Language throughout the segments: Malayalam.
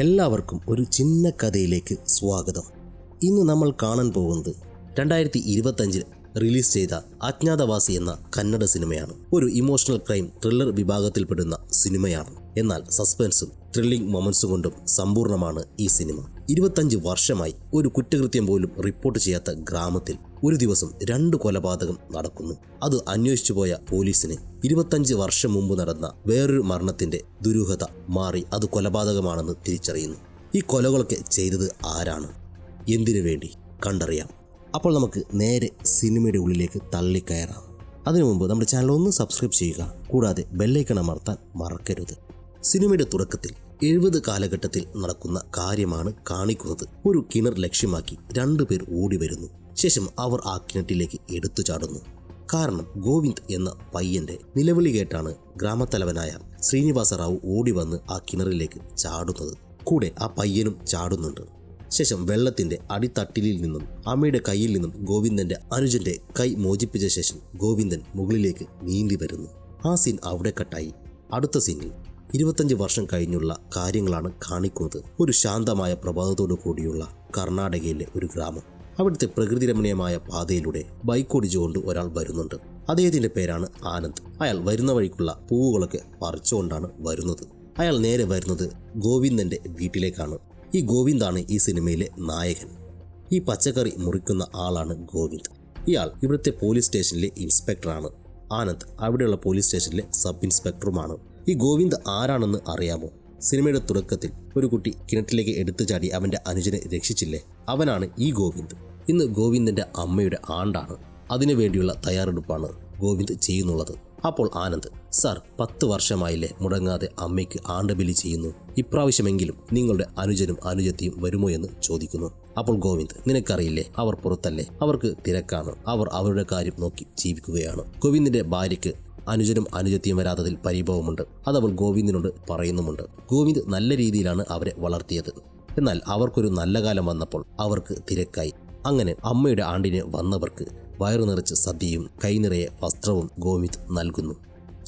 എല്ലാവർക്കും ഒരു ചിന്ന കഥയിലേക്ക് സ്വാഗതം. ഇന്ന് നമ്മൾ കാണാൻ പോകുന്നത് 2025 റിലീസ് ചെയ്ത അജ്ഞാതവാസി എന്ന കന്നഡ സിനിമയാണ്. ഒരു ഇമോഷണൽ ക്രൈം ത്രില്ലർ വിഭാഗത്തിൽപ്പെടുന്ന സിനിമയാണ്. എന്നാൽ സസ്പെൻസും ത്രില്ലിംഗ് മൊമെന്റ്സും കൊണ്ടും സമ്പൂർണ്ണമാണ് ഈ സിനിമ. 25 വർഷമായി ഒരു കുറ്റകൃത്യം പോലും റിപ്പോർട്ട് ചെയ്യാത്ത ഗ്രാമത്തിൽ ഒരു ദിവസം 2 കൊലപാതകം നടക്കുന്നു. അത് അന്വേഷിച്ചു പോയ പോലീസിന് 25 വർഷം മുമ്പ് നടന്ന വേറൊരു മരണത്തിന്റെ ദുരൂഹത മാറി അത് കൊലപാതകമാണെന്ന് തിരിച്ചറിയുന്നു. ഈ കൊലകളൊക്കെ ചെയ്തത് ആരാണ്, എന്തിനു വേണ്ടി കണ്ടറിയാം. അപ്പോൾ നമുക്ക് നേരെ സിനിമയുടെ ഉള്ളിലേക്ക് തള്ളിക്കയറാം. അതിനു മുമ്പ് നമ്മുടെ ചാനൽ ഒന്ന് സബ്സ്ക്രൈബ് ചെയ്യുക, കൂടാതെ ബെല്ലൈക്കൺ അമർത്താൻ മറക്കരുത്. സിനിമയുടെ തുടക്കത്തിൽ 70 കാലഘട്ടത്തിൽ നടക്കുന്ന കാര്യമാണ് കാണിക്കുന്നത്. ഒരു കിണർ ലക്ഷ്യമാക്കി 2 പേർ ഓടി വരുന്നു. ശേഷം അവർ ആ കിണറ്റിലേക്ക് എടുത്തു ചാടുന്നു. കാരണം ഗോവിന്ദ് എന്ന പയ്യന്റെ നിലവിളി കേട്ടാണ് ഗ്രാമത്തലവനായ ശ്രീനിവാസ റാവു ഓടി വന്ന് ആ കിണറിലേക്ക് ചാടുന്നത്. കൂടെ ആ പയ്യനും ചാടുന്നുണ്ട്. ശേഷം വെള്ളത്തിന്റെ അടിത്തട്ടിലിൽ നിന്നും അമ്മയുടെ കയ്യിൽ നിന്നും ഗോവിന്ദന്റെ അനുജന്റെ കൈ മോചിപ്പിച്ച ശേഷം ഗോവിന്ദൻ മുകളിലേക്ക് നീന്തി വരുന്നു. ആ സീൻ അവിടെ കട്ടായി. അടുത്ത സീനിൽ 25 വർഷം കഴിഞ്ഞുള്ള കാര്യങ്ങളാണ് കാണിക്കുന്നത്. ഒരു ശാന്തമായ പ്രഭാതത്തോടു കൂടിയുള്ള കർണാടകയിലെ ഒരു ഗ്രാമം. അവിടുത്തെ പ്രകൃതി രമണീയമായ പാതയിലൂടെ ബൈക്ക് ഓടിച്ചുകൊണ്ട് ഒരാൾ വരുന്നുണ്ട്. അദ്ദേഹത്തിന്റെ പേരാണ് ആനന്ദ്. അയാൾ വരുന്ന വഴിക്കുള്ള പൂവുകളൊക്കെ പറിച്ചുകൊണ്ടാണ് വരുന്നത്. അയാൾ നേരെ വരുന്നത് ഗോവിന്ദന്റെ വീട്ടിലേക്കാണ്. ഈ ഗോവിന്ദാണ് ഈ സിനിമയിലെ നായകൻ. ഈ പച്ചക്കറി മുറിക്കുന്ന ആളാണ് ഗോവിന്ദ്. ഇയാൾ ഇവിടുത്തെ പോലീസ് സ്റ്റേഷനിലെ ഇൻസ്പെക്ടറാണ്. ആനന്ദ് അവിടെയുള്ള പോലീസ് സ്റ്റേഷനിലെ സബ് ഇൻസ്പെക്ടറുമാണ്. ഈ ഗോവിന്ദ് ആരാണെന്ന് അറിയാമോ? സിനിമയുടെ തുടക്കത്തിൽ ഒരു കുട്ടി കിണറ്റിലേക്ക് എടുത്തു ചാടി അവന്റെ അനുജനെ രക്ഷിച്ചില്ലേ, അവനാണ് ഈ ഗോവിന്ദ്. ഇന്ന് ഗോവിന്ദന്റെ അമ്മയുടെ ആണ്ടാണ്. അതിനു വേണ്ടിയുള്ള തയ്യാറെടുപ്പാണ് ഗോവിന്ദ് ചെയ്യുന്നുള്ളത്. അപ്പോൾ ആനന്ദ്, സാർ 10 വർഷമായില്ലേ മുടങ്ങാതെ അമ്മയ്ക്ക് ആണ്ടബലി ചെയ്യുന്നു, ഇപ്രാവശ്യമെങ്കിലും നിങ്ങളുടെ അനുജനും അനുജത്തിയും വരുമോ എന്ന് ചോദിക്കുന്നു. അപ്പോൾ ഗോവിന്ദ്, നിനക്കറിയില്ലേ, അവർ പുറത്തല്ലേ, അവർക്ക് തിരക്കാണ്, അവർ അവരുടെ കാര്യം നോക്കി ജീവിക്കുകയാണ്. ഗോവിന്ദിന്റെ ഭാര്യയ്ക്ക് അനുജനും അനുജത്തിയും വരാത്തതിൽ പരിഭവമുണ്ട്. അതവൾ ഗോവിന്ദിനോട് പറയുന്നുമുണ്ട്. ഗോവിന്ദ് നല്ല രീതിയിലാണ് അവരെ വളർത്തിയത്. എന്നാൽ അവർക്കൊരു നല്ല കാലം വന്നപ്പോൾ അവർക്ക് തിരക്കായി. അങ്ങനെ അമ്മയുടെ ആണ്ടിന് വന്നവർക്ക് വയറു നിറച്ച് സദ്യയും കൈനിറയെ വസ്ത്രവും ഗോവിന്ദ് നൽകുന്നു.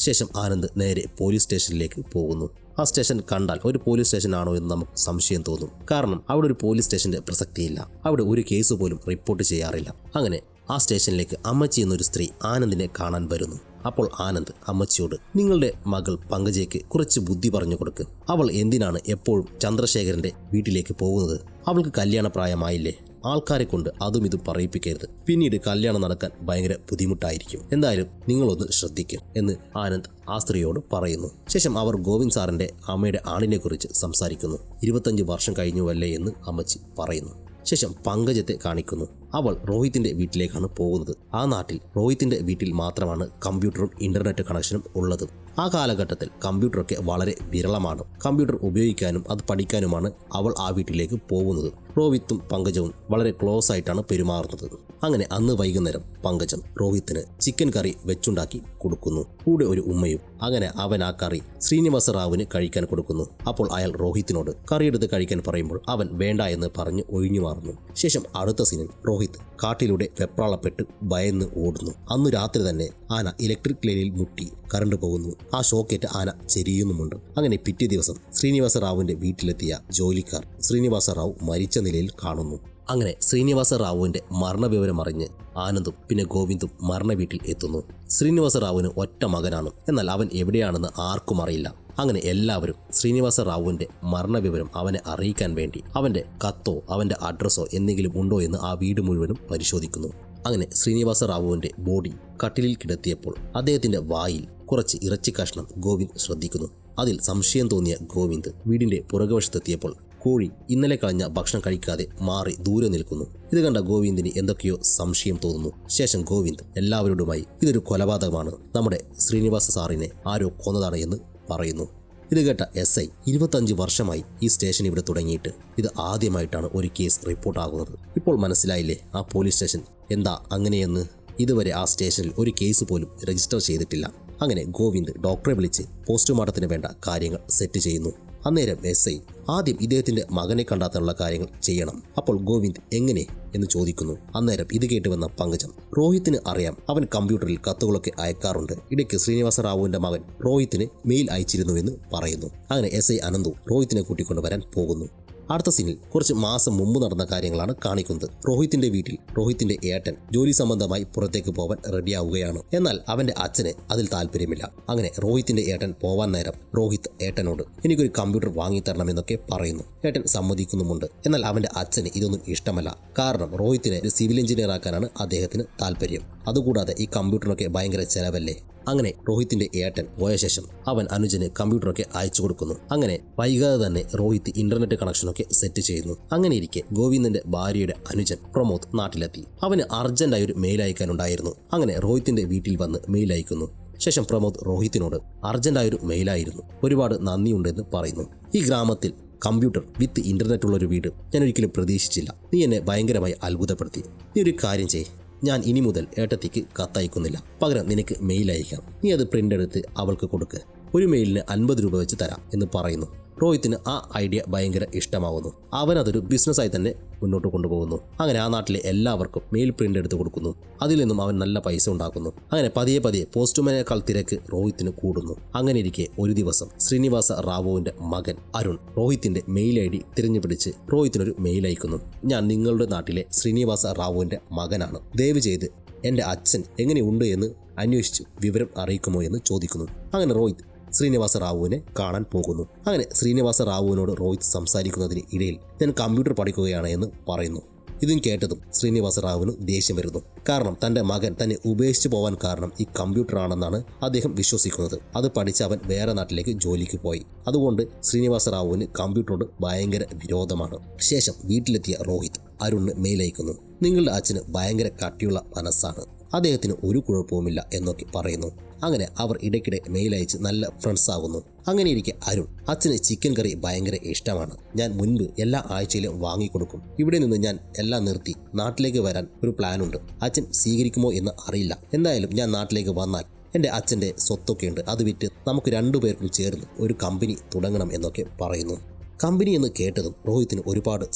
ശേഷം ആനന്ദ് നേരെ പോലീസ് സ്റ്റേഷനിലേക്ക് പോകുന്നു. ആ സ്റ്റേഷൻ കണ്ടാൽ ഒരു പോലീസ് സ്റ്റേഷൻ ആണോ എന്ന് നമുക്ക് സംശയം തോന്നും. കാരണം അവിടെ ഒരു പോലീസ് സ്റ്റേഷന്റെ പ്രസക്തിയില്ല. അവിടെ ഒരു കേസ് പോലും റിപ്പോർട്ട് ചെയ്യാറില്ല. അങ്ങനെ ആ സ്റ്റേഷനിലേക്ക് അമ്മച്ചി എന്നൊരു സ്ത്രീ ആനന്ദിനെ കാണാൻ വരുന്നു. അപ്പോൾ ആനന്ദ് അമ്മച്ചിയോട്, നിങ്ങളുടെ മകൾ പങ്കജയ്ക്ക് കുറച്ച് ബുദ്ധി പറഞ്ഞു കൊടുക്ക്. അവൾ എന്തിനാണ് എപ്പോഴും ചന്ദ്രശേഖരന്റെ വീട്ടിലേക്ക് പോകുന്നത്? അവൾക്ക് കല്യാണ പ്രായമായില്ലേ? ആൾക്കാരെ കൊണ്ട് അതും ഇതും പറയിപ്പിക്കരുത്. പിന്നീട് കല്യാണം നടക്കാൻ ഭയങ്കര ബുദ്ധിമുട്ടായിരിക്കും. എന്തായാലും നിങ്ങളൊന്ന് ശ്രദ്ധിക്കും എന്ന് ആനന്ദ് ആ സ്ത്രീയോട് പറയുന്നു. ശേഷം അവർ ഗോവിന്ദ് സാറിന്റെ അമ്മയുടെ ആണിനെ കുറിച്ച് സംസാരിക്കുന്നു. 25 വർഷം കഴിഞ്ഞുവല്ലേ എന്ന് അമ്മച്ചി പറയുന്നു. ശേഷം പങ്കജത്തെ കാണിക്കുന്നു. അവൾ റോഹിത്തിന്റെ വീട്ടിലേക്കാണ് പോകുന്നത്. ആ നാട്ടിൽ റോഹിത്തിന്റെ വീട്ടിൽ മാത്രമാണ് കമ്പ്യൂട്ടറും ഇന്റർനെറ്റ് കണക്ഷനും ഉള്ളത്. ആ കാലഘട്ടത്തിൽ കമ്പ്യൂട്ടറൊക്കെ വളരെ വിരളമാണ്. കമ്പ്യൂട്ടർ ഉപയോഗിക്കാനും അത് പഠിക്കാനുമാണ് അവൾ ആ വീട്ടിലേക്ക് പോകുന്നത്. രോഹിത്തും പങ്കജവും വളരെ ക്ലോസ് ആയിട്ടാണ് പെരുമാറുന്നത്. അങ്ങനെ അന്ന് വൈകുന്നേരം പങ്കജം രോഹിത്തിന് ചിക്കൻ കറി വെച്ചുണ്ടാക്കി കൊടുക്കുന്നു, കൂടെ ഒരു ഉമ്മയും. അങ്ങനെ അവൻ ആ കറി ശ്രീനിവാസ റാവുവിന് കഴിക്കാൻ കൊടുക്കുന്നു. അപ്പോൾ അയാൾ രോഹിത്തിനോട് കറിയെടുത്ത് കഴിക്കാൻ പറയുമ്പോൾ അവൻ വേണ്ട എന്ന് പറഞ്ഞ് ഒഴിഞ്ഞു മാറുന്നു. ശേഷം അടുത്ത സീനിൽ രോഹിത് കാട്ടിലൂടെ വെപ്രാളപ്പെട്ട് ഭയന്ന് ഓടുന്നു. അന്ന് രാത്രി തന്നെ ആന ഇലക്ട്രിക് ലൈനിൽ മുട്ടി കറണ്ട് പോകുന്നു. ആ ഷോക്കേറ്റ് ആന ചെരിയുന്നുമുണ്ട്. അങ്ങനെ പിറ്റേ ദിവസം ശ്രീനിവാസ റാവുവിന്റെ വീട്ടിലെത്തിയ ജോലിക്കാർ ശ്രീനിവാസ റാവു മരിച്ച നിലയിൽ കാണുന്നു. അങ്ങനെ ശ്രീനിവാസ റാവുവിന്റെ മരണവിവരം അറിഞ്ഞ് ആനന്ദും പിന്നെ ഗോവിന്ദും മരണ വീട്ടിൽ എത്തുന്നു. ശ്രീനിവാസ റാവുവിന് ഒറ്റ മകനാണ്. എന്നാൽ അവൻ എവിടെയാണെന്ന് ആർക്കും അറിയില്ല. അങ്ങനെ എല്ലാവരും ശ്രീനിവാസ റാവുവിന്റെ മരണവിവരം അവനെ അറിയിക്കാൻ വേണ്ടി അവന്റെ കത്തോ അവന്റെ അഡ്രസ്സോ എന്തെങ്കിലും ഉണ്ടോ എന്ന് ആ വീട് മുഴുവനും പരിശോധിക്കുന്നു. അങ്ങനെ ശ്രീനിവാസ റാവുവിന്റെ ബോഡി കട്ടിലിൽ കിടത്തിയപ്പോൾ അദ്ദേഹത്തിന്റെ വായിൽ കുറച്ച് ഇറച്ചി കഷ്ണം ഗോവിന്ദ് ശ്രദ്ധിക്കുന്നു. അതിൽ സംശയം തോന്നിയ ഗോവിന്ദ് വീടിന്റെ പുറകുവശത്തെത്തിയപ്പോൾ കോഴി ഇന്നലെ കളഞ്ഞ ഭക്ഷണം കഴിക്കാതെ മാറി ദൂരെ നിൽക്കുന്നു. ഇത് കണ്ട ഗോവിന്ദിന് എന്തൊക്കെയോ സംശയം തോന്നുന്നു. ശേഷം ഗോവിന്ദ് എല്ലാവരോടുമായി ഇതൊരു കൊലപാതകമാണ്, നമ്മുടെ ശ്രീനിവാസ സാറിനെ ആരോ കൊന്നതാണ് എന്ന് പറയുന്നു. ഇത് കേട്ട SI 25 വർഷമായി ഈ സ്റ്റേഷൻ ഇവിടെ തുടങ്ങിയിട്ട് ഇത് ആദ്യമായിട്ടാണ് ഒരു കേസ് റിപ്പോർട്ടാകുന്നത്. ഇപ്പോൾ മനസ്സിലായില്ലേ ആ പോലീസ് സ്റ്റേഷൻ എന്താ അങ്ങനെയെന്ന്? ഇതുവരെ ആ സ്റ്റേഷനിൽ ഒരു കേസ് പോലും രജിസ്റ്റർ ചെയ്തിട്ടില്ല. അങ്ങനെ ഗോവിന്ദ് ഡോക്ടറെ വിളിച്ച് പോസ്റ്റ്മോർട്ടത്തിന് വേണ്ട കാര്യങ്ങൾ സെറ്റ് ചെയ്യുന്നു. അന്നേരം SI ആദ്യം ഇദ്ദേഹത്തിന്റെ മകനെ കണ്ടെത്താനുള്ള കാര്യങ്ങൾ ചെയ്യണം. അപ്പോൾ ഗോവിന്ദ് എങ്ങനെ എന്ന് ചോദിക്കുന്നു. അന്നേരം ഇത് കേട്ട് വന്ന പങ്കജം, റോഹിത്തിന് അറിയാം അവൻ കമ്പ്യൂട്ടറിൽ കത്തുകളൊക്കെ അയക്കാറുണ്ട്, ഇടയ്ക്ക് ശ്രീനിവാസ റാവുവിന്റെ മകൻ റോഹിത്തിന് മെയിൽ അയച്ചിരുന്നുവെന്ന് പറയുന്നു. അങ്ങനെ SI അനന്തു റോഹിത്തിനെ കൂട്ടിക്കൊണ്ട് വരാൻ പോകുന്നു. അടുത്ത സീനിൽ കുറച്ച് മാസം മുമ്പ് നടന്ന കാര്യങ്ങളാണ് കാണിക്കുന്നത്. റോഹിത്തിന്റെ വീട്ടിൽ റോഹിത്തിന്റെ ഏട്ടൻ ജോലി സംബന്ധമായി പുറത്തേക്ക് പോവാൻ റെഡിയാവുകയാണ്. എന്നാൽ അവന്റെ അച്ഛന് അതിൽ താല്പര്യമില്ല. അങ്ങനെ റോഹിത്തിന്റെ ഏട്ടൻ പോവാൻ നേരം റോഹിത് ഏട്ടനോട് എനിക്കൊരു കമ്പ്യൂട്ടർ വാങ്ങിത്തരണമെന്നൊക്കെ പറയുന്നു. ഏട്ടൻ സമ്മതിക്കുന്നുമുണ്ട്. എന്നാൽ അവന്റെ അച്ഛന് ഇതൊന്നും ഇഷ്ടമല്ല. കാരണം റോഹിത്തിനെ ഒരു സിവിൽ എഞ്ചിനീയർ ആക്കാനാണ് അദ്ദേഹത്തിന് താല്പര്യം. അതുകൂടാതെ ഈ കമ്പ്യൂട്ടറിനൊക്കെ ഭയങ്കര ചെലവല്ലേ. അങ്ങനെ റോഹിത്തിന്റെ ഏട്ടൻ പോയ ശേഷം അവൻ അനുജന് കമ്പ്യൂട്ടറൊക്കെ അയച്ചു കൊടുക്കുന്നു. അങ്ങനെ വൈകാതെ തന്നെ റോഹിത് ഇന്റർനെറ്റ് കണക്ഷനൊക്കെ സെറ്റ് ചെയ്യുന്നു. അങ്ങനെ ഇരിക്കെ ഗോവിന്ദന്റെ ഭാര്യയുടെ അനുജൻ പ്രമോദ് നാട്ടിലെത്തി. അവന് അർജന്റായി ഒരു മെയിൽ അയക്കാനുണ്ടായിരുന്നു. അങ്ങനെ റോഹിത്തിന്റെ വീട്ടിൽ വന്ന് മെയിൽ അയക്കുന്നു. ശേഷം പ്രമോദ് റോഹിത്തിനോട് അർജന്റായൊരു മെയിലായിരുന്നു, ഒരുപാട് നന്ദിയുണ്ടെന്ന് പറയുന്നു. ഈ ഗ്രാമത്തിൽ കമ്പ്യൂട്ടർ വിത്ത് ഇന്റർനെറ്റ് ഉള്ളൊരു വീട് ഞാൻ ഒരിക്കലും പ്രതീക്ഷിച്ചില്ല. നീ എന്നെ ഭയങ്കരമായി അത്ഭുതപ്പെടുത്തി. നീ ഒരു കാര്യം ചെയ്യ്, ഞാൻ ഇനി മുതൽ ഏട്ടത്തിക്ക് കത്തയക്കുന്നില്ല, പകരം നിനക്ക് മെയിൽ അയക്കാം. നീ അത് പ്രിന്റ് എടുത്ത് അവൾക്ക് കൊടുക്ക്. ഒരു മെയിലിന് 50 രൂപ വെച്ച് തരാം എന്ന് പറയുന്നു. റോഹിത്തിന് ആ ഐഡിയ ഭയങ്കര ഇഷ്ടമാവുന്നു. അവനതൊരു ബിസിനസ്സായി തന്നെ മുന്നോട്ട് കൊണ്ടുപോകുന്നു. അങ്ങനെ ആ നാട്ടിലെ എല്ലാവർക്കും മെയിൽ പ്രിന്റ് എടുത്ത് കൊടുക്കുന്നു. അതിൽ നിന്നും അവൻ നല്ല പൈസ ഉണ്ടാക്കുന്നു. അങ്ങനെ പതിയെ പതിയെ പോസ്റ്റ്മാനേക്കാൾ തിരക്ക് റോഹിത്തിന് കൂടുന്നു. അങ്ങനെ ഇരിക്കെ ഒരു ദിവസം ശ്രീനിവാസ റാവുവിന്റെ മകൻ അരുൺ റോഹിത്തിന്റെ മെയിൽ ID തിരഞ്ഞുപിടിച്ച് റോഹിത്തിനൊരു മെയിൽ അയക്കുന്നു. ഞാൻ നിങ്ങളുടെ നാട്ടിലെ ശ്രീനിവാസ റാവുവിന്റെ മകനാണ്. ദയവ് ചെയ്ത് എൻ്റെ അച്ഛൻ എങ്ങനെയുണ്ട് എന്ന് അന്വേഷിച്ച് വിവരം അറിയിക്കുമോ എന്ന് ചോദിക്കുന്നു. അങ്ങനെ റോഹിത് ശ്രീനിവാസ റാവുവിനെ കാണാൻ പോകുന്നു. അങ്ങനെ ശ്രീനിവാസ റാവുവിനോട് റോഹിത് സംസാരിക്കുന്നതിന് ഇടയിൽ ഞാൻ കമ്പ്യൂട്ടർ പഠിക്കുകയാണ് എന്ന് പറയുന്നു. ഇതും കേട്ടതും ശ്രീനിവാസ റാവുവിന് ദേഷ്യം വരുന്നു. കാരണം തന്റെ മകൻ തന്നെ ഉപേക്ഷിച്ചു പോവാൻ കാരണം ഈ കമ്പ്യൂട്ടർ ആണെന്നാണ് അദ്ദേഹം വിശ്വസിക്കുന്നത്. അത് പഠിച്ച് അവൻ വേറെ നാട്ടിലേക്ക് ജോലിക്ക് പോയി. അതുകൊണ്ട് ശ്രീനിവാസ റാവുവിന് കമ്പ്യൂട്ടറോട് ഭയങ്കര വിരോധമാണ്. ശേഷം വീട്ടിലെത്തിയ റോഹിത് അരുണിന് മെയിൽ അയക്കുന്നു. നിങ്ങളുടെ അച്ഛന് ഭയങ്കര കട്ടിയുള്ള മനസ്സാണ്, അദ്ദേഹത്തിന് ഒരു കുഴപ്പവുമില്ല എന്നൊക്കെ പറയുന്നു. അങ്ങനെ അവർ ഇടയ്ക്കിടെ മെയിൽ അയച്ച് നല്ല ഫ്രണ്ട്സ് ആകുന്നു. അങ്ങനെ ഇരിക്കെ അരുൺ, അച്ഛന് ചിക്കൻ കറി ഭയങ്കര ഇഷ്ടമാണ്, ഞാൻ മുൻപ് എല്ലാ ആഴ്ചയിലും വാങ്ങിക്കൊടുക്കും. ഇവിടെ നിന്ന് ഞാൻ എല്ലാം നിർത്തി നാട്ടിലേക്ക് വരാൻ ഒരു പ്ലാനുണ്ട്. അച്ഛൻ സ്വീകരിക്കുമോ എന്ന് അറിയില്ല. എന്തായാലും ഞാൻ നാട്ടിലേക്ക് വന്നാൽ എൻ്റെ അച്ഛൻ്റെ സ്വത്തൊക്കെ ഉണ്ട്, അത് വിറ്റ് നമുക്ക് 2 പേർക്കും ചേർന്ന് ഒരു കമ്പനി തുടങ്ങണം എന്നൊക്കെ പറയുന്നു. കമ്പനി എന്ന് കേട്ടതും റോഹിത്തിന് ഒരുപാട്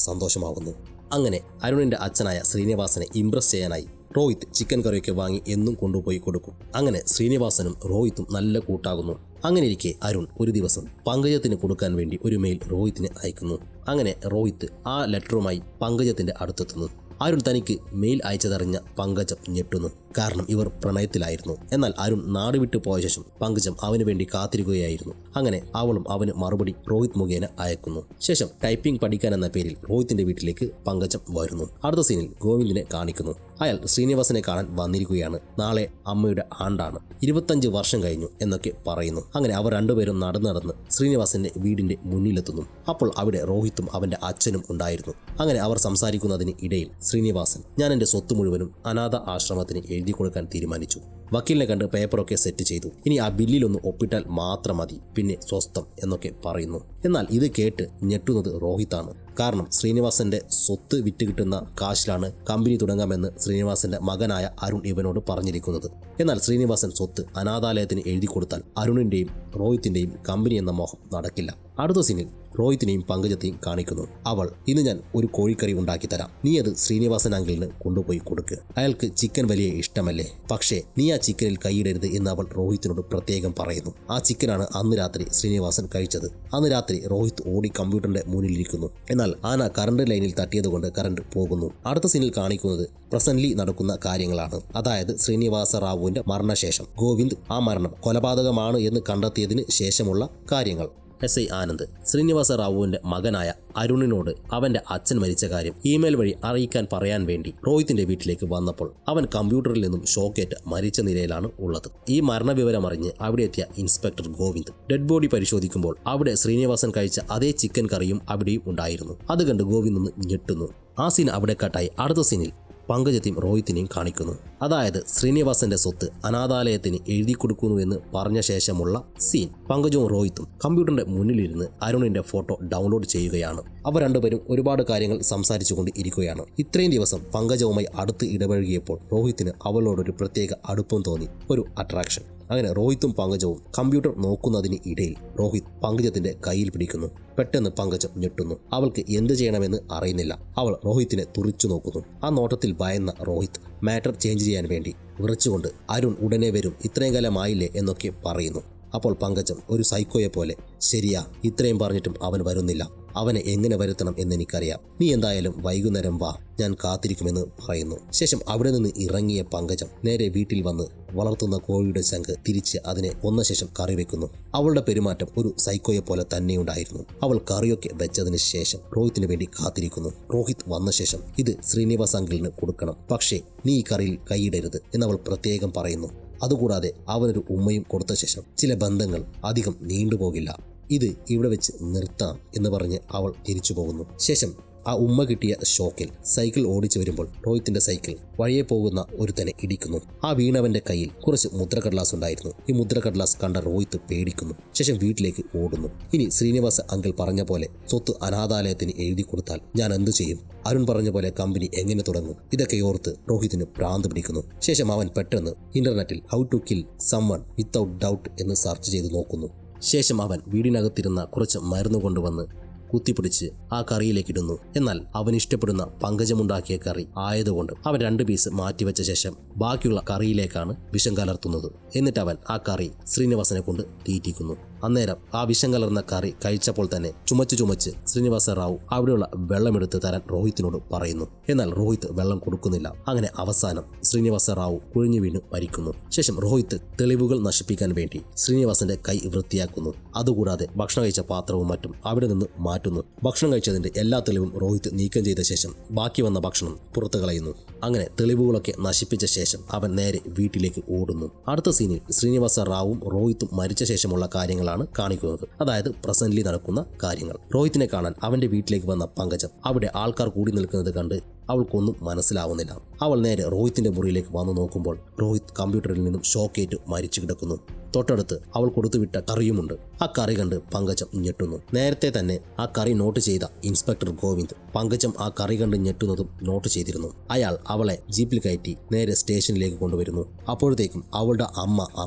സന്തോഷമാവുന്നു. അങ്ങനെ അരുണിന്റെ അച്ഛനായ ശ്രീനിവാസനെ ഇംപ്രസ് ചെയ്യാനായി റോഹിത് ചിക്കൻ കറിയൊക്കെ വാങ്ങി എന്നും കൊണ്ടുപോയി കൊടുക്കും. അങ്ങനെ ശ്രീനിവാസനും റോഹിത്തും നല്ല കൂട്ടാകുന്നു. അങ്ങനെ ഇരിക്കെ അരുൺ ഒരു ദിവസം പങ്കജത്തിന് കൊടുക്കാൻ വേണ്ടി ഒരു മെയിൽ റോഹിത്തിന് അയക്കുന്നു. അങ്ങനെ റോഹിത് ആ ലെറ്ററുമായി പങ്കജത്തിന്റെ അടുത്തെത്തുന്നു. അരുൺ തനിക്ക് മെയിൽ അയച്ചതറിഞ്ഞ പങ്കജം ഞെട്ടുന്നു. കാരണം ഇവർ പ്രണയത്തിലായിരുന്നു. എന്നാൽ അരുൺ നാട് വിട്ടു പോയ ശേഷം പങ്കജം അവന് വേണ്ടി കാത്തിരിക്കുകയായിരുന്നു. അങ്ങനെ അവളും അവന് മറുപടി റോഹിത് മുഖേന അയക്കുന്നു. ശേഷം ടൈപ്പിംഗ് പഠിക്കാൻ എന്ന പേരിൽ റോഹിത്തിന്റെ വീട്ടിലേക്ക് പങ്കജം വരുന്നു. അടുത്ത സീനിൽ ഗോവിന്ദിനെ കാണിക്കുന്നു. അയാൾ ശ്രീനിവാസനെ കാണാൻ വന്നിരിക്കുകയാണ്. നാളെ അമ്മയുടെ ആണ്ടാണ്, 25 വർഷം കഴിഞ്ഞു എന്നൊക്കെ പറയുന്നു. അങ്ങനെ അവർ രണ്ടുപേരും നടന്ന് ശ്രീനിവാസന്റെ വീടിന്റെ മുന്നിലെത്തുന്നു. അപ്പോൾ അവിടെ റോഹിത്തും അവന്റെ അച്ഛനും ഉണ്ടായിരുന്നു. അങ്ങനെ അവർ സംസാരിക്കുന്നതിന് ഇടയിൽ ശ്രീനിവാസൻ, ഞാൻ എൻ്റെ സ്വത്ത് മുഴുവനും അനാഥ ആശ്രമത്തിന് എഴുതി കൊടുക്കാൻ തീരുമാനിച്ചു. വക്കീലിനെ കണ്ട് പേപ്പറൊക്കെ സെറ്റ് ചെയ്തു. ഇനി ആ ബില്ലിലൊന്ന് ഒപ്പിട്ടാൽ മാത്രം മതി, പിന്നെ സ്വസ്ഥം എന്നൊക്കെ പറയുന്നു. എന്നാൽ ഇത് കേട്ട് ഞെട്ടുന്നത് റോഹിത്താണ്. കാരണം ശ്രീനിവാസന്റെ സ്വത്ത് വിറ്റ് കിട്ടുന്ന കാശിലാണ് കമ്പനി തുടങ്ങാമെന്ന് ശ്രീനിവാസന്റെ മകനായ അരുൺ ഇവനോട് പറഞ്ഞിരിക്കുന്നത്. എന്നാൽ ശ്രീനിവാസൻ സ്വത്ത് അനാഥാലയത്തിന് എഴുതി കൊടുത്താൽ അരുണിന്റെയും റോഹിത്തിന്റെയും കമ്പനി എന്ന മോഹം നടക്കില്ല. അടുത്ത സീനിൽ റോഹിത്തിനെയും പങ്കജത്തെയും കാണിക്കുന്നു. അവൾ, ഇന്ന് ഞാൻ ഒരു കോഴിക്കറി ഉണ്ടാക്കി തരാം, നീ അത് ശ്രീനിവാസൻ അങ്കിളിന് കൊണ്ടുപോയി കൊടുക്ക്, അയാൾക്ക് ചിക്കൻ വലിയ ഇഷ്ടമല്ലേ, പക്ഷേ നീ ആ ചിക്കനിൽ കൈയിടരുത് എന്ന് അവൾ റോഹിത്തിനോട് പ്രത്യേകം പറയുന്നു. ആ ചിക്കനാണ് അന്ന് രാത്രി ശ്രീനിവാസൻ കഴിച്ചത്. അന്ന് രാത്രി റോഹിത് ഓടി കമ്പ്യൂട്ടറിന്റെ മുന്നിലിരിക്കുന്നു. എന്നാൽ ആന കറണ്ട് ലൈനിൽ തട്ടിയതുകൊണ്ട് കറണ്ട് പോകുന്നു. അടുത്ത സീനിൽ കാണിക്കുന്നത് പ്രസന്റ്ലി നടക്കുന്ന കാര്യങ്ങളാണ്. അതായത് ശ്രീനിവാസ റാവുവിന്റെ മരണശേഷം ഗോവിന്ദ് ആ മരണം കൊലപാതകമാണ് എന്ന് കണ്ടെത്തിയതിന് ശേഷമുള്ള കാര്യങ്ങൾ. SI ആനന്ദ് ശ്രീനിവാസ റാവുവിന്റെ മകനായ അരുണിനോട് അവന്റെ അച്ഛൻ മരിച്ച കാര്യം ഇമെയിൽ വഴി അറിയിക്കാൻ പറയാൻ വേണ്ടി റോഹിത്തിന്റെ വീട്ടിലേക്ക് വന്നപ്പോൾ അവൻ കമ്പ്യൂട്ടറിൽ നിന്നും ഷോക്കേറ്റ് മരിച്ച നിലയിലാണ് ഉള്ളത്. ഈ മരണവിവരം അറിഞ്ഞ് അവിടെ എത്തിയ ഇൻസ്പെക്ടർ ഗോവിന്ദ് ഡെഡ് ബോഡി പരിശോധിക്കുമ്പോൾ അവിടെ ശ്രീനിവാസൻ കഴിച്ച അതേ ചിക്കൻ കറിയും അവിടെയും ഉണ്ടായിരുന്നു. അത് കണ്ട് ഗോവിന്ദ് ഒന്ന് ഞെട്ടുന്നു. ആ സീൻ അവിടെ കട്ടായി അടുത്ത സീനിൽ പങ്കജത്തെയും റോഹിത്തിനെയും കാണിക്കുന്നു. അതായത് ശ്രീനിവാസന്റെ സ്വത്ത് അനാഥാലയത്തിന് എഴുതി കൊടുക്കുന്നുവെന്ന് പറഞ്ഞ ശേഷമുള്ള സീൻ. പങ്കജവും റോഹിത്തും കമ്പ്യൂട്ടറിന്റെ മുന്നിലിരുന്ന് അരുണിന്റെ ഫോട്ടോ ഡൗൺലോഡ് ചെയ്യുകയാണ്. അവർ രണ്ടുപേരും ഒരുപാട് കാര്യങ്ങൾ സംസാരിച്ചുകൊണ്ട് ഇരിക്കുകയാണ്. ഇത്രയും ദിവസം പങ്കജവുമായി അടുത്ത് ഇടപഴകിയപ്പോൾ റോഹിത്തിന് അവളോടൊരു പ്രത്യേക അടുപ്പം തോന്നി, ഒരു അട്രാക്ഷൻ. അങ്ങനെ റോഹിത്തും പങ്കജവും കമ്പ്യൂട്ടർ നോക്കുന്നതിന് ഇടയിൽ രോഹിത് പങ്കജത്തിന്റെ കയ്യിൽ പിടിക്കുന്നു. പെട്ടെന്ന് പങ്കജം ഞെട്ടുന്നു. അവൾക്ക് എന്ത് ചെയ്യണമെന്ന് അറിയുന്നില്ല. അവൾ രോഹിത്തിനെ തുറിച്ചു നോക്കുന്നു. ആ നോട്ടത്തിൽ ഭയന്ന രോഹിത് മാറ്റർ ചേഞ്ച് ചെയ്യാൻ വേണ്ടി വിറച്ചുകൊണ്ട് അരുൺ ഉടനെ വരും, ഇത്രയും കാലമായില്ലേ എന്നൊക്കെ പറയുന്നു. അപ്പോൾ പങ്കജം ഒരു സൈക്കോയെ പോലെ, ശരിയാ, ഇത്രയും പറഞ്ഞിട്ടും അവൻ വരുന്നില്ല, അവനെ എങ്ങനെ വരുത്തണം എന്നെനിക്കറിയാം, നീ എന്തായാലും വൈകുന്നേരം വാ, ഞാൻ കാത്തിരിക്കുമെന്ന് പറയുന്നു. ശേഷം അവിടെ നിന്ന് ഇറങ്ങിയ പങ്കജം നേരെ വീട്ടിൽ വന്ന് വളർത്തുന്ന കോഴിയുടെ ശംഖ് തിരിച്ച് അതിനെ കൊന്ന ശേഷം കറി വെക്കുന്നു. അവളുടെ പെരുമാറ്റം ഒരു സൈക്കോയെ പോലെ തന്നെയുണ്ടായിരുന്നു. അവൾ കറിയൊക്കെ വെച്ചതിന് ശേഷം രോഹിത്തിന് വേണ്ടി കാത്തിരിക്കുന്നു. രോഹിത് വന്ന ശേഷം ഇത് ശ്രീനിവാസ് അങ്കിളിന് കൊടുക്കണം, പക്ഷേ നീ ഈ കറിയിൽ കൈയിടരുത് എന്നവൾ പ്രത്യേകം പറയുന്നു. അതുകൂടാതെ അവനൊരു ഉമ്മയും കൊടുത്ത ശേഷം ചില ബന്ധങ്ങൾ അധികം നീണ്ടുപോകില്ല, ഇത് ഇവിടെ വെച്ച് നിർത്താം എന്ന് പറഞ്ഞ് അവൾ തിരിച്ചു പോകുന്നു. ശേഷം ആ ഉമ്മ കിട്ടിയ ഷോക്കിൽ സൈക്കിൾ ഓടിച്ചു വരുമ്പോൾ രോഹിത്തിന്റെ സൈക്കിൾ വഴിയെ പോകുന്ന ഒരുത്തനെ ഇടിക്കുന്നു. ആ വീണവന്റെ കയ്യിൽ കുറച്ച് മുദ്രക്കടലാസ് ഉണ്ടായിരുന്നു. ഈ മുദ്രക്കടലാസ് കണ്ട രോഹിത്ത് പേടിക്കുന്നു. ശേഷം വീട്ടിലേക്ക് ഓടുന്നു. ഇനി ശ്രീനിവാസ അങ്കിൾ പറഞ്ഞ പോലെ സ്വത്ത് അനാഥാലയത്തിന് എഴുതി കൊടുത്താൽ ഞാൻ എന്തു ചെയ്യും? അരുൺ പറഞ്ഞ പോലെ കമ്പനി എങ്ങനെ തുടങ്ങും? ഇതൊക്കെ ഓർത്ത് രോഹിത്തിന് ഭ്രാന്ത് പിടിക്കുന്നു. ശേഷം അവൻ പെട്ടെന്ന് ഇന്റർനെറ്റിൽ how to kill someone without doubt എന്ന് സെർച്ച് ചെയ്ത് നോക്കുന്നു. ശേഷം അവൻ വീടിനകത്തിരുന്ന കുറച്ച് മരുന്ന് കൊണ്ടുവന്ന് കുത്തിപ്പിടിച്ച് ആ കറിയിലേക്ക് ഇടുന്നു. എന്നാൽ അവൻ ഇഷ്ടപ്പെടുന്ന പങ്കജമുണ്ടാക്കിയ കറി ആയതുകൊണ്ട് അവൻ 2 പീസ് മാറ്റിവെച്ച ശേഷം ബാക്കിയുള്ള കറിയിലേക്കാണ് വിഷം കലർത്തുന്നത്. എന്നിട്ട് അവൻ ആ കറി ശ്രീനിവാസനെ കൊണ്ട് തീറ്റിക്കുന്നു. അന്നേരം ആ വിഷം കലർന്ന കറി കഴിച്ചപ്പോൾ തന്നെ ചുമച്ച് ശ്രീനിവാസ റാവു അവിടെയുള്ള വെള്ളമെടുത്ത് തരാൻ രോഹിത്തിനോട് പറയുന്നു. എന്നാൽ രോഹിത്ത് വെള്ളം കൊടുക്കുന്നില്ല. അങ്ങനെ അവസാനം ശ്രീനിവാസ റാവു കുഴിഞ്ഞു വീണ് മരിക്കുന്നു. ശേഷം രോഹിത്ത് തെളിവുകൾ നശിപ്പിക്കാൻ വേണ്ടി ശ്രീനിവാസന്റെ കൈ വൃത്തിയാക്കുന്നു. അതുകൂടാതെ ഭക്ഷണം കഴിച്ച പാത്രവും മറ്റും അവിടെ നിന്ന് മാറ്റുന്നു. ഭക്ഷണം കഴിച്ചതിന്റെ എല്ലാ തെളിവും രോഹിത്ത് നീക്കം ചെയ്ത ശേഷം ബാക്കി വന്ന ഭക്ഷണം പുറത്തു കളയുന്നു. അങ്ങനെ തെളിവുകളൊക്കെ നശിപ്പിച്ച ശേഷം അവൻ നേരെ വീട്ടിലേക്ക് ഓടുന്നു. അടുത്ത സീനിൽ ശ്രീനിവാസ റാവുവും രോഹിത്തും മരിച്ച ശേഷമുള്ള കാര്യങ്ങളാണ് കാണിക്കുന്നത്. അതായത് പ്രസന്റ്ലി നടക്കുന്ന കാര്യങ്ങൾ. രോഹിത്തിനെ കാണാൻ അവന്റെ വീട്ടിലേക്ക് വന്ന പങ്കജം അവിടെ ആൾക്കാർ കൂടി നിൽക്കുന്നത് കണ്ട് അവൾക്കൊന്നും മനസ്സിലാവുന്നില്ല. അവൾ നേരെ രോഹിത്തിന്റെ മുറിയിലേക്ക് വന്നു നോക്കുമ്പോൾ രോഹിത് കമ്പ്യൂട്ടറിൽ നിന്നും ഷോക്കേറ്റ് മരിച്ചു കിടക്കുന്നു. തൊട്ടടുത്ത് അവൾ കൊടുത്തുവിട്ട കറിയുമുണ്ട്. ആ കറി കണ്ട് പങ്കജം ഞെട്ടുന്നു. നേരത്തെ തന്നെ ആ കറി നോട്ട് ചെയ്ത ഇൻസ്പെക്ടർ ഗോവിന്ദ് പങ്കജം ആ കറി കണ്ട് ഞെട്ടുന്നതും നോട്ട് ചെയ്തിരുന്നു. അയാൾ അവളെ ജീപ്പിൽ കയറ്റി നേരെ സ്റ്റേഷനിലേക്ക് കൊണ്ടുവരുന്നു. അപ്പോഴത്തേക്കും അവളുടെ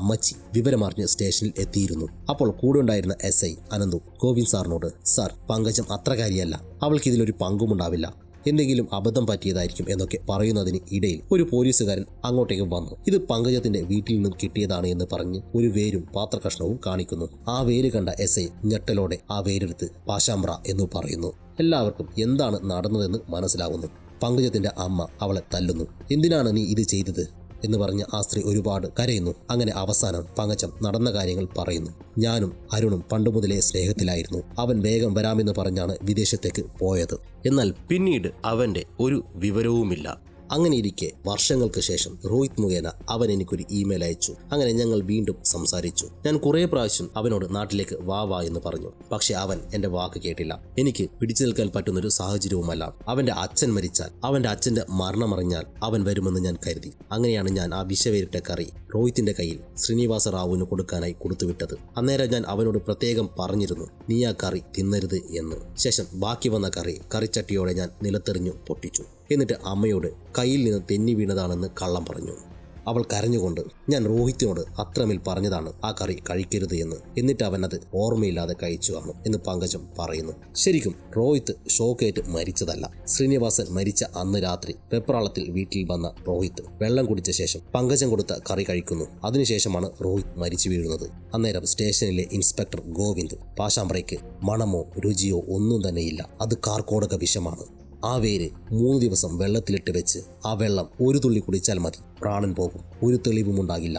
അമ്മച്ചി വിവരമറിഞ്ഞ് സ്റ്റേഷനിൽ എത്തിയിരുന്നു. അപ്പോൾ കൂടെ ഉണ്ടായിരുന്ന SI അനന്തു ഗോവിന്ദ് സാറിനോട്, സാർ, പങ്കജം അത്രകാരിയല്ല, അവൾക്ക് ഇതിലൊരു പങ്കുമുണ്ടാവില്ല, എന്തെങ്കിലും അബദ്ധം പറ്റിയതായിരിക്കും എന്നൊക്കെ പറയുന്നതിന് ഇടയിൽ ഒരു പോലീസുകാരൻ അങ്ങോട്ടേക്ക് വന്നു. ഇത് പങ്കജത്തിന്റെ വീട്ടിൽ നിന്നും കിട്ടിയതാണ് എന്ന് പറഞ്ഞ് ഒരു വേരും പാത്രകഷ്ണവും കാണിക്കുന്നു. ആ വേര് കണ്ട SI ഞെട്ടലോടെ ആ വേരെടുത്ത് പാശാമ്പ്ര എന്ന് പറയുന്നു. എല്ലാവർക്കും എന്താണ് നടന്നതെന്ന് മനസ്സിലാവുന്നു. പങ്കജത്തിന്റെ അമ്മ അവളെ തല്ലുന്നു. എന്തിനാണ് നീ ഇത് ചെയ്തത് എന്ന് പറഞ്ഞ് ആ സ്ത്രീ ഒരുപാട് കരയുന്നു. അങ്ങനെ അവസാനം പങ്കജം നടന്ന കാര്യങ്ങൾ പറയുന്നു. ഞാനും അരുണും പണ്ട് മുതലേ സ്നേഹത്തിലായിരുന്നു. അവൻ വേഗം വരാമെന്ന് പറഞ്ഞാണ് വിദേശത്തേക്ക് പോയത്. എന്നാൽ പിന്നീട് അവന്റെ ഒരു വിവരവുമില്ല. അങ്ങനെ ഇരിക്കെ വർഷങ്ങൾക്ക് ശേഷം രോഹിത് മുഖേന അവൻ എനിക്കൊരു ഇമെയിൽ അയച്ചു. അങ്ങനെ ഞങ്ങൾ വീണ്ടും സംസാരിച്ചു. ഞാൻ കുറേ പ്രാവശ്യം അവനോട് നാട്ടിലേക്ക് വാ എന്ന് പറഞ്ഞു. പക്ഷെ അവൻ എന്റെ വാക്ക് കേട്ടില്ല. എനിക്ക് പിടിച്ചു നിൽക്കാൻ പറ്റുന്നൊരു സാഹചര്യവുമല്ല. അവന്റെ അച്ഛൻ മരിച്ചാൽ, അവന്റെ അച്ഛന്റെ മരണമറിഞ്ഞാൽ അവൻ വരുമെന്ന് ഞാൻ കരുതി. അങ്ങനെയാണ് ഞാൻ ആ വിഷവേരിട്ട കറി രോഹിത്തിന്റെ കയ്യിൽ ശ്രീനിവാസ റാവുവിന് കൊടുക്കാനായി കൊടുത്തുവിട്ടത്. അന്നേരം ഞാൻ അവനോട് പ്രത്യേകം പറഞ്ഞിരുന്നു, നീ ആ കറി തിന്നരുത് എന്ന്. ശേഷം ബാക്കി വന്ന കറിച്ചട്ടിയോടെ ഞാൻ നിലത്തെറിഞ്ഞു പൊട്ടിച്ചു. എന്നിട്ട് അമ്മയോട് കയ്യിൽ നിന്ന് തെന്നി വീണതാണെന്ന് കള്ളം പറഞ്ഞു. അവൾ കരഞ്ഞുകൊണ്ട്, ഞാൻ രോഹിത്തിനോട് അത്രമേൽ പറഞ്ഞതാണ് ആ കറി കഴിക്കരുത് എന്ന്, എന്നിട്ട് അവൻ അത് ഓർമ്മയില്ലാതെ കഴിച്ചു കാണും എന്ന് പങ്കജം പറയുന്നു. ശരിക്കും രോഹിത്ത് ഷോക്കേറ്റ് മരിച്ചതല്ല. ശ്രീനിവാസൻ മരിച്ച അന്ന് രാത്രി വെപ്രാളത്തിൽ വീട്ടിൽ വന്ന രോഹിത്ത് വെള്ളം കുടിച്ച ശേഷം പങ്കജം കൊടുത്ത കറി കഴിക്കുന്നു. അതിനുശേഷമാണ് രോഹിത് മരിച്ചു വീഴുന്നത്. അന്നേരം സ്റ്റേഷനിലെ ഇൻസ്പെക്ടർ ഗോവിന്ദ്, പാശാമ്പ്രയ്ക്ക് മണമോ രുചിയോ ഒന്നും തന്നെയില്ല, അത് കാർക്കോടക വിഷമാണ്. ആ വേര് 3 ദിവസം വെള്ളത്തിലിട്ട് വെച്ച് ആ വെള്ളം ഒരു തുള്ളി കുടിച്ചാൽ മതി, പ്രാണൻ പോകും. ഒരു തെളിവും ഉണ്ടാകില്ല,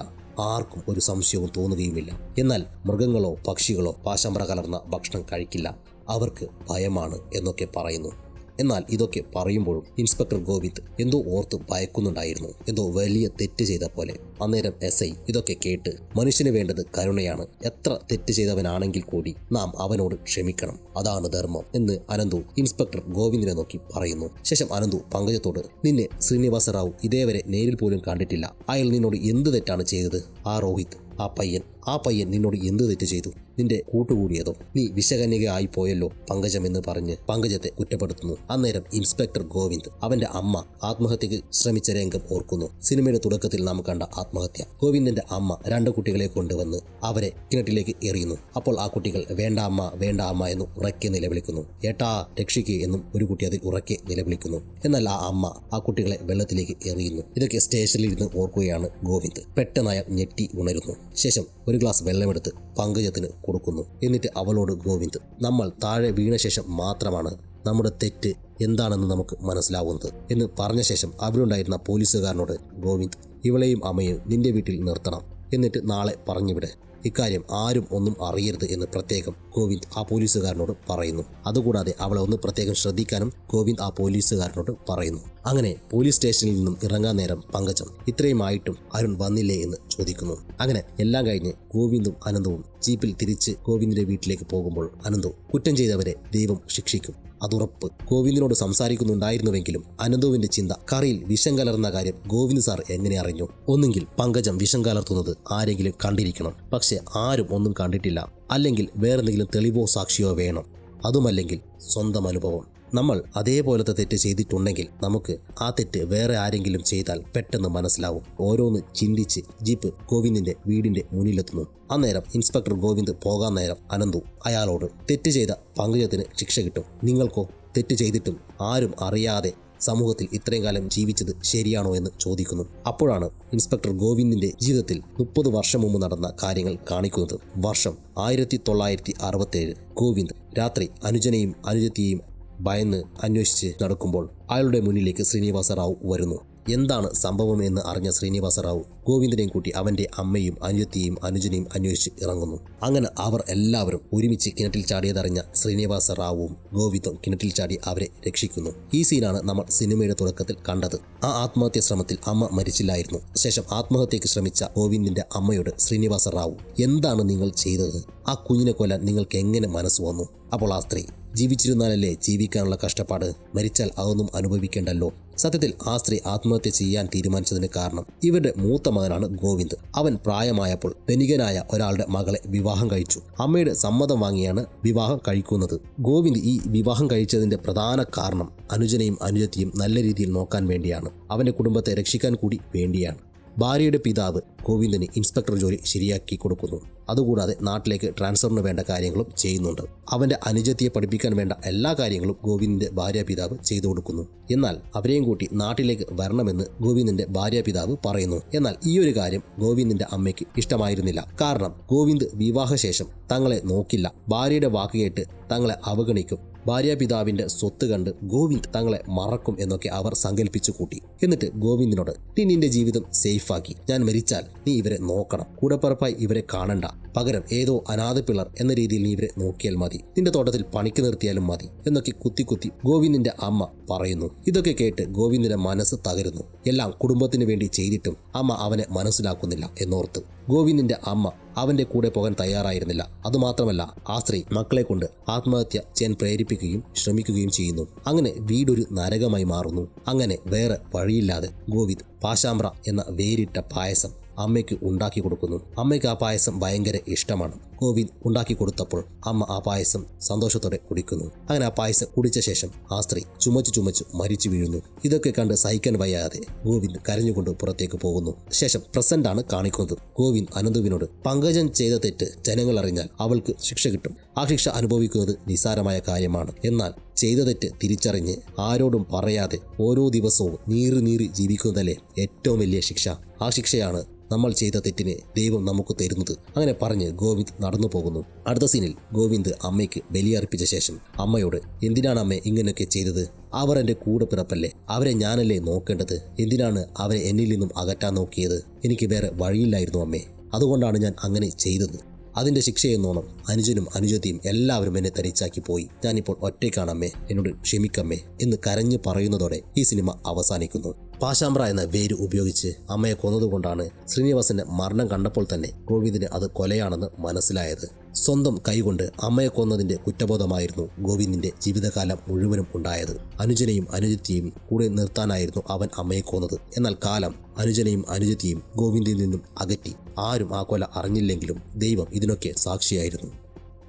ആർക്കും ഒരു സംശയവും തോന്നുകയുമില്ല. എന്നാൽ മൃഗങ്ങളോ പക്ഷികളോ പാശാമ്പ്ര കലർന്ന ഭക്ഷണം കഴിക്കില്ല, അവർക്ക് ഭയമാണ് എന്നൊക്കെ പറയുന്നു. എന്നാൽ ഇതൊക്കെ പറയുമ്പോഴും ഇൻസ്പെക്ടർ ഗോവിന്ദ് എന്തോ ഓർത്ത് ഭയക്കുന്നുണ്ടായിരുന്നു, എന്തോ വലിയ തെറ്റ് ചെയ്ത പോലെ. അന്നേരം SI ഇതൊക്കെ കേട്ട്, മനുഷ്യന് വേണ്ടത് കരുണയാണ്, എത്ര തെറ്റ് ചെയ്തവനാണെങ്കിൽ കൂടി നാം അവനോട് ക്ഷമിക്കണം, അതാണ് ധർമ്മം എന്ന് അനന്തു ഇൻസ്പെക്ടർ ഗോവിന്ദിനെ നോക്കി പറയുന്നു. ശേഷം അനന്തു പങ്കജത്തോട്, നിന്നെ ശ്രീനിവാസ റാവു ഇതേവരെ നേരിൽ പോലും കണ്ടിട്ടില്ല, അയാൾ നിന്നോട് എന്ത് തെറ്റാണ് ചെയ്തത്? ആ രോഹിത്, ആ പയ്യൻ ആ പയ്യൻ നിന്നോട് എന്ത് തെറ്റ് ചെയ്തു? നിന്റെ കൂട്ടുകൂടിയതോ? നീ വിഷകന്യകയായി പോയല്ലോ പങ്കജം എന്ന് പറഞ്ഞ് പങ്കജത്തെ കുറ്റപ്പെടുത്തുന്നു. അന്നേരം ഇൻസ്പെക്ടർ ഗോവിന്ദ് അവന്റെ അമ്മ ആത്മഹത്യക്ക് ശ്രമിച്ച രംഗം ഓർക്കുന്നു. സിനിമയുടെ തുടക്കത്തിൽ നാം കണ്ട ആത്മഹത്യ. ഗോവിന്ദന്റെ അമ്മ 2 കുട്ടികളെ കൊണ്ടുവന്ന് അവരെ കിണറ്റിലേക്ക് എറിയുന്നു. അപ്പോൾ ആ കുട്ടികൾ വേണ്ട അമ്മ വേണ്ട അമ്മ എന്ന് ഉറക്കെ നിലവിളിക്കുന്നു. ഏട്ടാ രക്ഷിക്ക് എന്നും ഒരു കുട്ടി അതിൽ ഉറക്കെ നിലവിളിക്കുന്നു. എന്നാൽ ആ അമ്മ ആ കുട്ടികളെ വെള്ളത്തിലേക്ക് എറിയുന്നു. ഇതൊക്കെ സ്റ്റേഷനിൽ ഇരുന്ന് ഓർക്കുകയാണ് ഗോവിന്ദ്. പെട്ടെന്ന് അയാൾ ഞെട്ടി ഉണരുന്നു. ശേഷം ഒരു ഗ്ലാസ് വെള്ളമെടുത്ത് പങ്കജത്തിന് കൊടുക്കുന്നു. എന്നിട്ട് അവളോട് ഗോവിന്ദ്, നമ്മൾ താഴെ വീണ ശേഷം മാത്രമാണ് നമ്മുടെ തെറ്റ് എന്താണെന്ന് നമുക്ക് മനസ്സിലാവുന്നത് എന്ന് പറഞ്ഞ ശേഷം അവിടെയുണ്ടായിരുന്ന പോലീസുകാരനോട് ഗോവിന്ദ്, ഇവളെയും അമ്മയും നിന്റെ വീട്ടിൽ നിർത്തണം, എന്നിട്ട് നാളെ പറഞ്ഞുവിട്. ഇക്കാര്യം ആരും ഒന്നും അറിയരുത് എന്ന് പ്രത്യേകം ഗോവിന്ദ് ആ പോലീസുകാരനോട് പറയുന്നു. അതുകൂടാതെ അവളെ ഒന്ന് പ്രത്യേകം ശ്രദ്ധിക്കാനും ഗോവിന്ദ് ആ പോലീസുകാരനോട് പറയുന്നു. അങ്ങനെ പോലീസ് സ്റ്റേഷനിൽ നിന്നും ഇറങ്ങാൻ നേരം പങ്കജം ഇത്രയുമായിട്ടും അരുൺ വന്നില്ലേ എന്ന് ചോദിക്കുന്നു. അങ്ങനെ എല്ലാം കഴിഞ്ഞ് ഗോവിന്ദും അനന്തവും ജീപ്പിൽ തിരിച്ച് ഗോവിന്ദിന്റെ വീട്ടിലേക്ക് പോകുമ്പോൾ അനന്തു, കുറ്റം ചെയ്തവരെ ദൈവം ശിക്ഷിക്കും, അതുറപ്പ്. ഗോവിന്ദിനോട് സംസാരിക്കുന്നുണ്ടായിരുന്നുവെങ്കിലും അനന്തുവിന്റെ ചിന്ത കറിയിൽ വിഷം കലർന്ന കാര്യം ഗോവിന്ദ് സാർ എങ്ങനെ അറിഞ്ഞു? ഒന്നുകിൽ പങ്കജം വിഷം കലർത്തുന്നത് ആരെങ്കിലും കണ്ടിരിക്കണം. പക്ഷെ ആരും ഒന്നും കണ്ടിട്ടില്ല. അല്ലെങ്കിൽ വേറെന്തെങ്കിലും തെളിവോ സാക്ഷിയോ വേണം. അതുമല്ലെങ്കിൽ സ്വന്തം അനുഭവം. നമ്മൾ അതേപോലത്തെ തെറ്റ് ചെയ്തിട്ടുണ്ടെങ്കിൽ നമുക്ക് ആ തെറ്റ് വേറെ ആരെങ്കിലും ചെയ്താൽ പെട്ടെന്ന് മനസ്സിലാവും. ഓരോന്ന് ചിന്തിച്ച് ജീപ്പ് ഗോവിന്ദിന്റെ വീടിന്റെ മുന്നിലെത്തുന്നു. അന്നേരം ഇൻസ്പെക്ടർ ഗോവിന്ദ് പോകാൻ നേരം അനന്തു അയാളോട്, തെറ്റ് ചെയ്ത പങ്കജത്തിന് ശിക്ഷ കിട്ടും, നിങ്ങൾക്കോ തെറ്റ് ചെയ്തിട്ടും ആരും അറിയാതെ സമൂഹത്തിൽ ഇത്രയും കാലം ജീവിച്ചത് ശരിയാണോ എന്ന് ചോദിക്കുന്നു. അപ്പോഴാണ് ഇൻസ്പെക്ടർ ഗോവിന്ദിന്റെ ജീവിതത്തിൽ 30 വർഷം മുമ്പ് നടന്ന കാര്യങ്ങൾ കാണിക്കുന്നത്. വർഷം 1967. ഗോവിന്ദ് രാത്രി അനുജനെയും അനുജത്തിയെയും ഭയന്ന് അന്വേഷിച്ച് നടക്കുമ്പോൾ അയാളുടെ മുന്നിലേക്ക് ശ്രീനിവാസ റാവു വരുന്നു. എന്താണ് സംഭവം എന്ന് അറിഞ്ഞ ശ്രീനിവാസ റാവു ഗോവിന്ദനെയും കൂട്ടി അവന്റെ അമ്മയും അനുജത്തിയെയും അനുജനെയും അന്വേഷിച്ച് ഇറങ്ങുന്നു. അങ്ങനെ അവർ എല്ലാവരും ഒരുമിച്ച് കിണറ്റിൽ ചാടിയതറിഞ്ഞ ശ്രീനിവാസ റാവുവും ഗോവിന്ദും കിണറ്റിൽ ചാടി അവരെ രക്ഷിക്കുന്നു. ഈ സീനാണ് നമ്മൾ സിനിമയുടെ തുടക്കത്തിൽ കണ്ടത്. ആ ആത്മഹത്യ ശ്രമത്തിൽ അമ്മ മരിച്ചില്ലായിരുന്നു. ശേഷം ആത്മഹത്യക്ക് ശ്രമിച്ച ഗോവിന്ദിന്റെ അമ്മയോട് ശ്രീനിവാസ റാവു, എന്താണ് നിങ്ങൾ ചെയ്തത്? ആ കുഞ്ഞിനെ കൊല്ലാൻ നിങ്ങൾക്ക് എങ്ങനെ മനസ്സ് വന്നു? അപ്പോൾ ആ സ്ത്രീ, ജീവിച്ചിരുന്നാലല്ലേ ജീവിക്കാനുള്ള കഷ്ടപ്പാട്, മരിച്ചാൽ അതൊന്നും അനുഭവിക്കേണ്ടല്ലോ. സത്യത്തിൽ ആ സ്ത്രീ ആത്മഹത്യ ചെയ്യാൻ തീരുമാനിച്ചതിന് കാരണം ഇവരുടെ മൂത്ത മകനാണ് ഗോവിന്ദ്. അവൻ പ്രായമായപ്പോൾ ധനികനായ ഒരാളുടെ മകളെ വിവാഹം കഴിച്ചു. അമ്മയുടെ സമ്മതം വാങ്ങിയാണ് വിവാഹം കഴിക്കുന്നത്. ഗോവിന്ദ് ഈ വിവാഹം കഴിച്ചതിന്റെ പ്രധാന കാരണം അനുജനെയും അനുജത്തിയും നല്ല രീതിയിൽ നോക്കാൻ വേണ്ടിയാണ്. അവന്റെ കുടുംബത്തെ രക്ഷിക്കാൻ കൂടി വേണ്ടിയാണ്. ഭാര്യയുടെ പിതാവ് ഗോവിന്ദിന് ഇൻസ്പെക്ടർ ജോലി ശരിയാക്കി കൊടുക്കുന്നു. അതുകൂടാതെ നാട്ടിലേക്ക് ട്രാൻസ്ഫറിന് വേണ്ട കാര്യങ്ങളും ചെയ്യുന്നുണ്ട്. അവന്റെ അനുജത്തിയെ പഠിപ്പിക്കാൻ വേണ്ട എല്ലാ കാര്യങ്ങളും ഗോവിന്ദിന്റെ ഭാര്യാപിതാവ് ചെയ്തു കൊടുക്കുന്നു. എന്നാൽ അവരെയും കൂട്ടി നാട്ടിലേക്ക് വരണമെന്ന് ഗോവിന്ദിന്റെ ഭാര്യാപിതാവ് പറയുന്നു. എന്നാൽ ഈ ഒരു കാര്യം ഗോവിന്ദിന്റെ അമ്മയ്ക്ക് ഇഷ്ടമായിരുന്നില്ല. കാരണം ഗോവിന്ദ് വിവാഹശേഷം തങ്ങളെ നോക്കില്ല, ഭാര്യയുടെ വാക്ക് കേട്ട് തങ്ങളെ അവഗണിക്കും, ഭാര്യാപിതാവിന്റെ സ്വത്ത് കണ്ട് ഗോവിന്ദ് തങ്ങളെ മറക്കും എന്നൊക്കെ അവർ സങ്കല്പിച്ചു കൂട്ടി. എന്നിട്ട് ഗോവിന്ദിനോട്, നീ നിന്റെ ജീവിതം സേഫാക്കി, ഞാൻ മരിച്ചാൽ നീ ഇവരെ നോക്കണം, കൂടപ്പറപ്പായി ഇവരെ കാണണ്ട, പകരം ഏതോ അനാഥ പിള്ളർ എന്ന രീതിയിൽ നീ ഇവരെ നോക്കിയാൽ മതി, നിന്റെ തോട്ടത്തിൽ പണിക്ക് നിർത്തിയാലും മതി എന്നൊക്കെ കുത്തി ഗോവിന്ദിന്റെ അമ്മ പറയുന്നു. ഇതൊക്കെ കേട്ട് ഗോവിന്ദിന്റെ മനസ്സ് തകരുന്നു. എല്ലാം കുടുംബത്തിന് വേണ്ടി ചെയ്തിട്ടും അമ്മ അവനെ മനസ്സിലാക്കുന്നില്ല എന്നോർത്ത് ഗോവിന്ദിന്റെ അമ്മ അവന്റെ കൂടെ പോകാൻ തയ്യാറായിരുന്നില്ല. അതുമാത്രമല്ല, ആ സ്ത്രീ മക്കളെ കൊണ്ട് ആത്മഹത്യ ചെയ്യാൻ പ്രേരിപ്പിക്കുകയും ശ്രമിക്കുകയും ചെയ്യുന്നു. അങ്ങനെ വീടൊരു നരകമായി മാറുന്നു. അങ്ങനെ വേറെ വഴിയില്ലാതെ ഗോവിന്ദ് പാശാമ്പ്ര എന്ന വേരിട്ട പായസം അമ്മയ്ക്ക് ഉണ്ടാക്കി കൊടുക്കുന്നു. അമ്മയ്ക്ക് ആ പായസം ഭയങ്കര ഇഷ്ടമാണ്. ഗോവിന്ദ് ഉണ്ടാക്കി കൊടുത്തപ്പോൾ അമ്മ ആ പായസം സന്തോഷത്തോടെ കുടിക്കുന്നു. അങ്ങനെ ആ പായസം കുടിച്ച ശേഷം ആ സ്ത്രീ ചുമച്ചു മരിച്ചു വീഴുന്നു. ഇതൊക്കെ കണ്ട് സഹിക്കാൻ വയ്യാതെ ഗോവിന്ദ് കരഞ്ഞുകൊണ്ട് പുറത്തേക്ക് പോകുന്നു. ശേഷം പ്രസന്റ് ആണ് കാണിക്കുന്നത്. ഗോവിന്ദ് അനന്തുവിനോട്, പങ്കജൻ ചെയ്ത തെറ്റ് ജനങ്ങൾ അറിഞ്ഞാൽ അവൾക്ക് ശിക്ഷ കിട്ടും. ആ ശിക്ഷ അനുഭവിക്കുന്നത് നിസ്സാരമായ കാര്യമാണ്. എന്നാൽ ചെയ്ത തെറ്റ് തിരിച്ചറിഞ്ഞ് ആരോടും പറയാതെ ഓരോ ദിവസവും നീറി ജീവിക്കുന്നതല്ലേ ഏറ്റവും വലിയ ശിക്ഷ. ആ ശിക്ഷയാണ് നമ്മൾ ചെയ്ത തെറ്റിന് ദൈവം നമുക്ക് തരുന്നത്. അങ്ങനെ പറഞ്ഞ് ഗോവിന്ദ് നടന്നു പോകുന്നു. അടുത്ത സീനിൽ ഗോവിന്ദ് അമ്മയ്ക്ക് ബലിയർപ്പിച്ച ശേഷം അമ്മയോട്, എന്തിനാണ് അമ്മ ഇങ്ങനെയൊക്കെ ചെയ്തത്? അവർ എൻ്റെ കൂടെ പിറപ്പല്ലേ, അവരെ ഞാനല്ലേ നോക്കേണ്ടത്? എന്തിനാണ് അവരെ എന്നിൽ നിന്നും അകറ്റാൻ നോക്കിയത്? എനിക്ക് വേറെ വഴിയില്ലായിരുന്നു അമ്മേ, അതുകൊണ്ടാണ് ഞാൻ അങ്ങനെ ചെയ്തത്. അതിൻ്റെ ശിക്ഷയെന്നോണം അനുജനും അനുജത്തിയും എല്ലാവരും എന്നെ തരിച്ചാക്കി പോയി. ഞാനിപ്പോൾ ഒറ്റയ്ക്കാണമ്മേ, എന്നോട് ക്ഷമിക്കമ്മേ എന്ന് കരഞ്ഞു പറയുന്നതോടെ ഈ സിനിമ അവസാനിക്കുന്നു. പാശാമ്പ്ര എന്ന വേര് ഉപയോഗിച്ച് അമ്മയെ കൊന്നതുകൊണ്ടാണ് ശ്രീനിവാസന്റെ മരണം കണ്ടപ്പോൾ തന്നെ ഗോവിന്ദിന് അത് കൊലയാണെന്ന് മനസ്സിലായത്. സ്വന്തം കൈകൊണ്ട് അമ്മയെ കൊന്നതിന്റെ കുറ്റബോധമായിരുന്നു ഗോവിന്ദിന്റെ ജീവിതകാലം മുഴുവനും ഉണ്ടായത്. അനുജനെയും അനുജത്തിയെയും കൂടെ നിർത്താനായിരുന്നു അവൻ അമ്മയെ കൊന്നത്. എന്നാൽ കാലം അനുജനെയും അനുജത്തിയെയും ഗോവിന്ദിൽ നിന്നും അകറ്റി. ആരും ആ കൊല അറിഞ്ഞില്ലെങ്കിലും ദൈവം ഇതിനൊക്കെ സാക്ഷിയായിരുന്നു.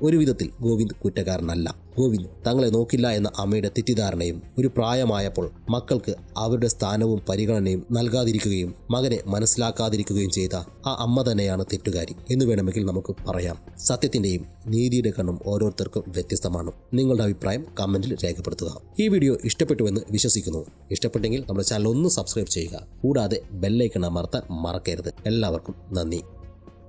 ഒരു വിധത്തിൽ ഗോവിന്ദ് കുറ്റക്കാരനല്ല. ഗോവിന്ദ് തങ്ങളെ നോക്കില്ല എന്ന അമ്മയുടെ തെറ്റിദ്ധാരണയും ഒരു പ്രായമായപ്പോൾ മക്കൾക്ക് അവരുടെ സ്ഥാനവും പരിഗണനയും നൽകാതിരിക്കുകയും മകനെ മനസ്സിലാക്കാതിരിക്കുകയും ചെയ്ത ആ അമ്മ തന്നെയാണ് തെറ്റുകാരി എന്ന് വേണമെങ്കിൽ നമുക്ക് പറയാം. സത്യത്തിന്റെയും നീതിയുടെ കണ്ണും ഓരോരുത്തർക്കും വ്യത്യസ്തമാണ്. നിങ്ങളുടെ അഭിപ്രായം കമന്റിൽ രേഖപ്പെടുത്തുക. ഈ വീഡിയോ ഇഷ്ടപ്പെട്ടുവെന്ന് വിശ്വസിക്കുന്നു. ഇഷ്ടപ്പെട്ടെങ്കിൽ നമ്മുടെ ചാനൽ ഒന്ന് സബ്സ്ക്രൈബ് ചെയ്യുക. കൂടാതെ ബെല്ലൈക്കൺ അമർത്താൻ മറക്കരുത്. എല്ലാവർക്കും നന്ദി.